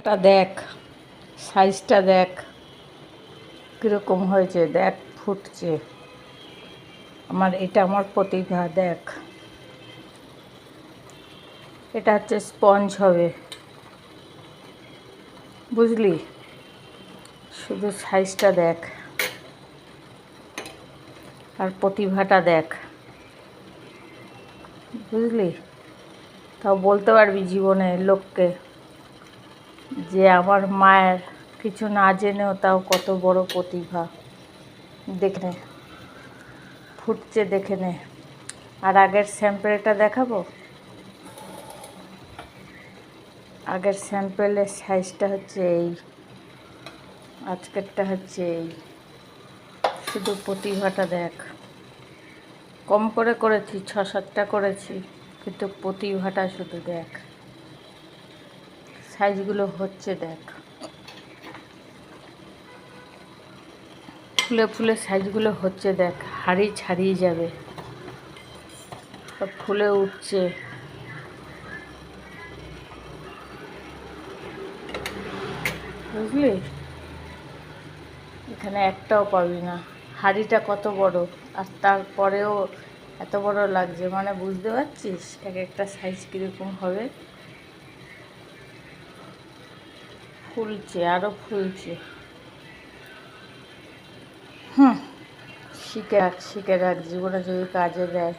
ফুলটা দেখ, সাইজটা দেখ কীরকম হয়েছে, দেখ ফুটছে। এটা আমার প্রতিভা। দেখ, এটা হচ্ছে স্পঞ্জ হবে, বুঝলি? শুধু সাইজটা দেখ আর প্রতিভাটা দেখ, বুঝলি? তাও বলতে পারবি জীবনে লোককে যে আমার মায়ের কিছু না জেনেও তাও কত বড় প্রতিভা। দেখে নে, ফুটছে, দেখে নে। আর আগের স্যাম্পেলটা দেখাবো। আগের স্যাম্পেলের সাইজটা হচ্ছে এই, আজকেরটা হচ্ছে এই। শুধু প্রতিভাটা দেখ। কম করে করেছি, 6-7টা করেছি, কিন্তু প্রতিভাটা শুধু দেখ। সাইজগুলো হচ্ছে দেখ, ফুলে ফুলে সাইজগুলো হচ্ছে দেখ। হাড়ি ছাড়িয়ে যাবে, সব ফুলে উঠছে। বুঝলি? এখানে একটাও পাবি না। হাড়িটা কত বড়, আর তারপরেও এত বড় লাগছে, মানে বুঝতে পারছিস এক একটা সাইজ কীরকম হবে। ফুলছে, আরও ফুলছে। শিখে রাখ, শিখে রাখ, জীবনে যদি কাজে দেয়।